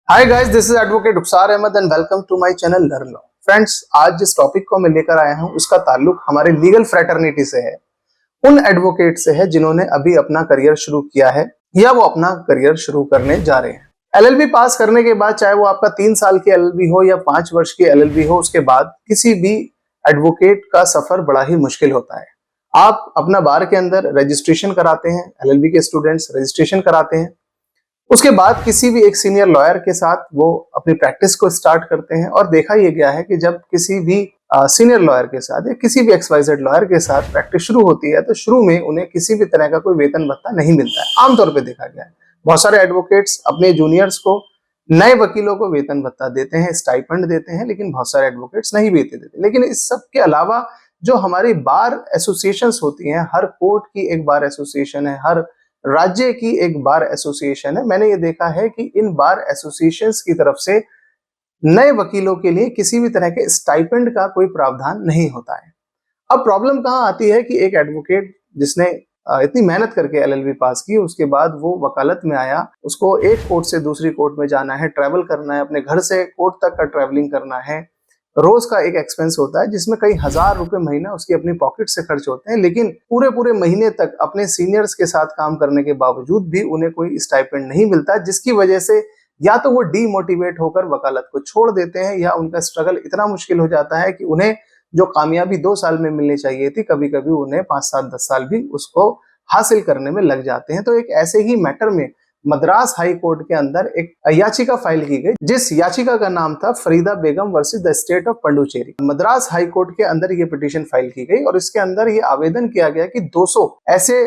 Hi guys, this is advocate Rukhsar Ahmad and welcome to my channel learn law. Friends, आज जिस topic को मैं लेकर आया हूं उसका ताल्लुक हमारे लीगल फ्रेटर्निटी से है। उन एडवोकेट से है जिन्होंने अभी अपना करियर शुरू किया है या वो अपना करियर शुरू करने जा रहे हैं। एलएलबी पास करने के बाद, चाहे वो आपका 3 साल की एलएलबी हो या 5 वर्ष की एलएलबी हो, उसके बाद किसी भी एडवोकेट का सफर बड़ा ही मुश्किल होता है। आप अपना बार के अंदर रजिस्ट्रेशन कराते हैं, एलएलबी के स्टूडेंट्स रजिस्ट्रेशन कराते हैं। उसके बाद किसी भी एक सीनियर लॉयर के साथ वो अपनी प्रैक्टिस को स्टार्ट करते हैं और देखा यह गया है कि जब किसी भी सीनियर लॉयर के साथ या किसी भी एक्सवाइजेड लॉयर के साथ प्रैक्टिस शुरू होती है तो शुरू में उन्हें किसी भी तरह का कोई वेतन भत्ता नहीं मिलता है। आमतौर पे देखा गया है बहुत सारे एडवोकेट्स अपने जूनियर्स को, नए वकीलों को वेतन भत्ता देते हैं, स्टाइपेंड देते हैं, लेकिन बहुत सारे एडवोकेट्स नहीं वेतन देते। लेकिन इस सब के अलावा जो हमारी बार एसोसिएशंस होती हैं, हर कोर्ट की एक बार एसोसिएशन है, हर राज्य की एक बार एसोसिएशन है। मैंने ये देखा है कि इन बार एसोसिएशंस की तरफ से नए वकीलों के लिए किसी भी तरह के स्टाइपेंड का कोई प्रावधान नहीं होता है। अब प्रॉब्लम कहाँ आती है कि एक एडवोकेट जिसने इतनी मेहनत करके एलएलबी पास की, उसके बाद वो वकालत में आया, उसको एक कोर्ट से दूसरी कोर्ट में जाना है, ट्रैवल करना है, अपने घर से कोर्ट तक का ट्रैवलिंग करना है, रोज का एक एक्सपेंस होता है जिसमें कई हजार रुपए महीना उसकी अपनी पॉकेट से खर्च होते हैं। लेकिन पूरे पूरे महीने तक अपने सीनियर्स के साथ काम करने के बावजूद भी उन्हें कोई स्टाइपेंड नहीं मिलता, जिसकी वजह से या तो वो डीमोटिवेट होकर वकालत को छोड़ देते हैं या उनका स्ट्रगल इतना मुश्किल हो जाता है कि उन्हें जो कामयाबी 2 साल में मिलनी चाहिए थी, कभी कभी उन्हें 5 साल 10 साल भी उसको हासिल करने में लग जाते हैं। तो एक ऐसे ही मैटर में मद्रास हाई कोर्ट के अंदर एक याचिका फाइल की गई, जिस याचिका का नाम था Farida Begum versus the state of Puducherry. Madras high court के अंदर ये पिटीशन फाइल की गई और इसके अंदर ये आवेदन किया गया कि 200 ऐसे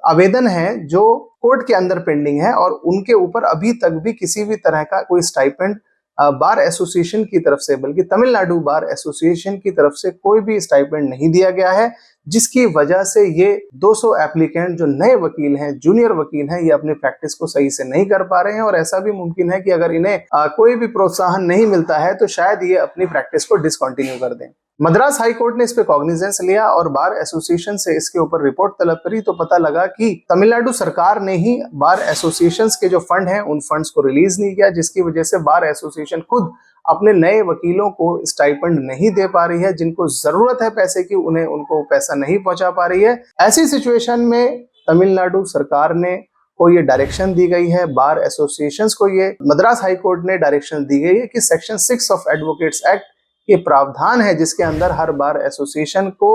आवेदन हैं जो कोर्ट के अंदर पेंडिंग है और उनके ऊपर अभी तक भी किसी भी तरह का कोई स्टाइपेंड बार एसोसिएशन की तरफ से, बल्कि तमिलनाडु बार एसोसिएशन की तरफ से कोई भी स्टाइपेंड नहीं दिया गया है, जिसकी वजह से ये 200 एप्लीकेंट जो नए वकील हैं, जूनियर वकील हैं, ये अपनी प्रैक्टिस को सही से नहीं कर पा रहे हैं। और ऐसा भी मुमकिन है कि अगर इन्हें कोई भी प्रोत्साहन नहीं मिलता है तो शायद ये अपनी प्रैक्टिस को डिसकंटिन्यू कर दें। मद्रास हाई कोर्ट ने इस पे कॉग्निजेंस लिया और बार एसोसिएशन से इसके ऊपर रिपोर्ट तलब करी, तो पता लगा कि तमिलनाडु सरकार ने ही बार एसोसिएशंस के जो फंड हैं उन फंड्स को रिलीज नहीं किया, जिसकी वजह से बार एसोसिएशन खुद अपने नए वकीलों को स्टाइपेंड नहीं दे पा रही है। जिनको जरूरत है पैसे की, उन्हें उनको पैसा नहीं पहुंचा पा रही है। ऐसी सिचुएशन में तमिलनाडु सरकार ने को ये डायरेक्शन दी गई है, बार एसोसिएशंस को ये मद्रास हाई कोर्ट ने डायरेक्शन दी गई है कि सेक्शन 6 ऑफ एडवोकेट्स एक्ट ये प्रावधान है जिसके अंदर हर बार एसोसिएशन को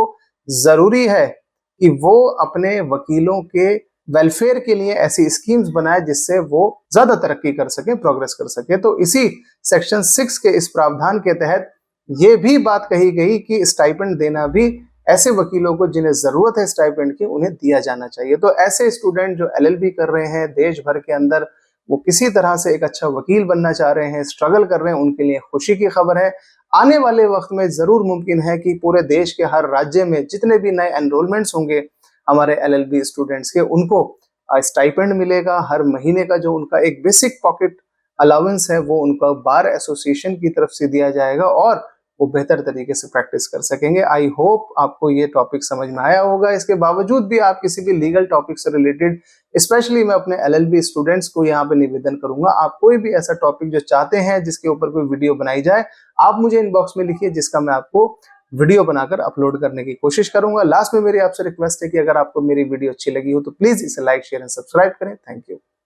जरूरी है कि वो अपने वकीलों के वेलफेयर के लिए ऐसी स्कीम्स बनाए जिससे वो ज्यादा तरक्की कर सके, प्रोग्रेस कर सके। तो इसी सेक्शन 6 के इस प्रावधान के तहत ये भी बात कही गई कि स्टाइपेंड देना भी ऐसे वकीलों को जिन्हें जरूरत है स्टाइपेंड की, उन्हें दिया जाना चाहिए। तो ऐसे स्टूडेंट जो एलएलबी कर रहे हैं देश भर के अंदर, वो किसी तरह से एक अच्छा वकील बनना चाह रहे हैं, स्ट्रगल कर रहे हैं, उनके लिए खुशी की खबर है। आने वाले वक्त में जरूर मुमकिन है कि पूरे देश के हर राज्य में जितने भी नए एनरोलमेंट्स होंगे हमारे एलएलबी स्टूडेंट्स के, उनको स्टाइपेंड मिलेगा। हर महीने का जो उनका एक बेसिक पॉकेट अलाउंस है वो उनका बार एसोसिएशन की तरफ से दिया जाएगा और वो बेहतर तरीके से प्रैक्टिस कर सकेंगे। आई होप आपको ये टॉपिक समझ में आया होगा। इसके बावजूद भी आप किसी भी लीगल टॉपिक से रिलेटेड, स्पेशली मैं अपने एलएलबी स्टूडेंट्स को यहाँ पे निवेदन करूंगा, आप कोई भी ऐसा टॉपिक जो चाहते हैं जिसके ऊपर कोई वीडियो बनाई जाए, आप मुझे इनबॉक्स में लिखिए, जिसका मैं आपको वीडियो बनाकर अपलोड करने की कोशिश करूंगा। लास्ट में मेरी आपसे रिक्वेस्ट है कि अगर आपको मेरी वीडियो अच्छी लगी हो तो प्लीज इसे लाइक, शेयर एंड सब्सक्राइब करें। Thank you.